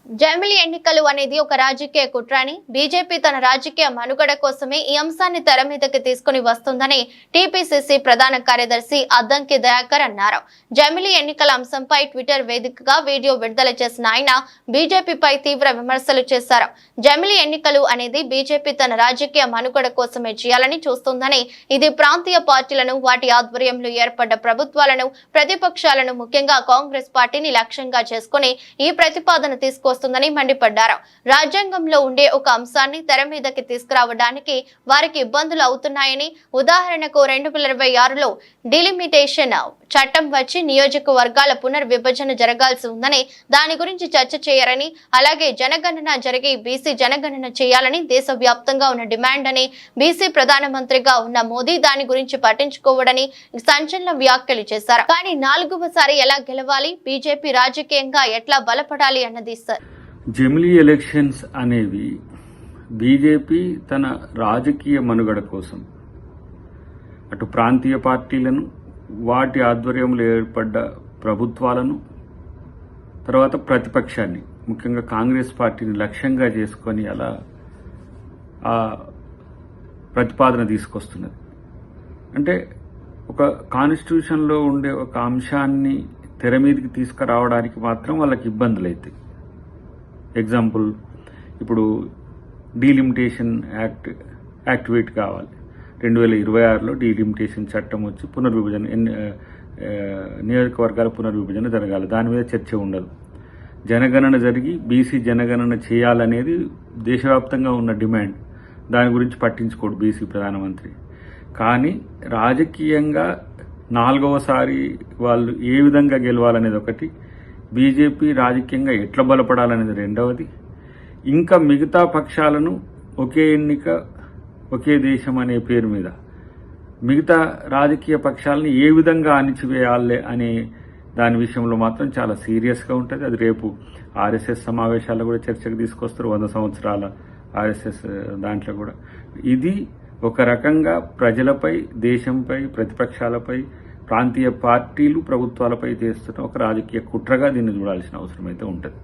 జమిలి ఎన్నికలు అనేది ఒక రాజకీయ కుట్రని బీజేపీ తన రాజకీయ మనుగడ కోసమే ఈ అంశాన్ని తెర మీదకి తీసుకుని వస్తుందని టీపీసీసీ ప్రధాన కార్యదర్శి అద్దంకి దయాకర్ అన్నారు. జమిలి ఎన్నికల అంశంపై ట్విట్టర్ వేదికగా వీడియో విడుదల చేసిన ఆయన బీజేపీపై తీవ్ర విమర్శలు చేశారు. జమిలి ఎన్నికలు అనేది బీజేపీ తన రాజకీయ మనుగడ కోసమే చేయాలని చూస్తుందని, ఇది ప్రాంతీయ పార్టీలను, వాటి ఆధ్వర్యంలో ఏర్పడ్డ ప్రభుత్వాలను, ప్రతిపక్షాలను, ముఖ్యంగా కాంగ్రెస్ పార్టీని లక్ష్యంగా చేసుకుని ఈ ప్రతిపాదన తీసుకొస్తుందని మండిపడ్డారు. రాజ్యాంగంలో ఉండే ఒక అంశాన్ని తెర మీదకి తీసుకురావడానికి వారికి ఇబ్బందులు అవుతున్నాయని, ఉదాహరణకు 2026లో డిలిమిటేషన్ చట్టం వచ్చి నియోజకవర్గాల పునర్విభజన జరగాల్సి ఉందని, దాని గురించి చర్చ చేయరని, అలాగే జనగణన జరిగి బీసీ జనగణన చేయాలని దేశవ్యాప్తంగా ఉన్న డిమాండ్ అని, బీసీ ప్రధానమంత్రిగా ఉన్న మోదీ దాని గురించి పట్టించుకోవడని సంచలన వ్యాఖ్యలు చేశారు. కానీ 4వసారి ఎలా గెలవాలి, బీజేపీ రాజకీయంగా ఎట్లా బలపడాలి అన్నది సార్. జమిలీ ఎలక్షన్స్ అనేవి బీజేపీ తన రాజకీయ మనుగడ కోసం అటు ప్రాంతీయ పార్టీలను, వాటి ఆధ్వర్యంలో ఏర్పడ్డ ప్రభుత్వాలను, తర్వాత ప్రతిపక్షాన్ని, ముఖ్యంగా కాంగ్రెస్ పార్టీని లక్ష్యంగా చేసుకొని అలా ఆ ప్రతిపాదన తీసుకొస్తున్నది. అంటే ఒక కాన్స్టిట్యూషన్లో ఉండే ఒక అంశాన్ని తెర మీదకి తీసుకురావడానికి మాత్రం వాళ్ళకి ఇబ్బందులు అవుతాయి. ఎగ్జాంపుల్, ఇప్పుడు డీలిమిటేషన్ యాక్టివేట్ కావాలి. 2026లో డీలిమిటేషన్ చట్టం వచ్చి పునర్విభజన నియోజకవర్గాల పునర్విభజన జరగాలి. దాని మీద చర్చ ఉండదు. జనగణన జరిగి బీసీ జనగణన చేయాలనేది దేశవ్యాప్తంగా ఉన్న డిమాండ్. దాని గురించి పట్టించుకోడు బీసీ ప్రధానమంత్రి. కానీ రాజకీయంగా 4వసారి వాళ్ళు ఏ విధంగా గెలవాలనేది ఒకటి, బీజేపీ రాజకీయంగా ఎట్లా బలపడాలనేది రెండవది, ఇంకా మిగతా పక్షాలను ఒకే ఎన్నిక ఒకే దేశం అనే పేరు మీద మిగతా రాజకీయ పక్షాలను ఏ విధంగా అణిచివేయాలి అనే దాని విషయంలో మాత్రం చాలా సీరియస్గా ఉంటుంది. అది రేపు ఆర్ఎస్ఎస్ సమావేశాల్లో కూడా చర్చకు తీసుకొస్తారు. 100 సంవత్సరాల ఆర్ఎస్ఎస్ దాంట్లో కూడా ఇది ఒక రకంగా ప్రజలపై, దేశంపై, ప్రతిపక్షాలపై, ప్రాంతీయ పార్టీలు, ప్రభుత్వాలపై చేస్తున్న ఒక రాజకీయ కుట్రగా దీన్ని చూడాల్సిన అవసరం అయితే ఉంటుంది.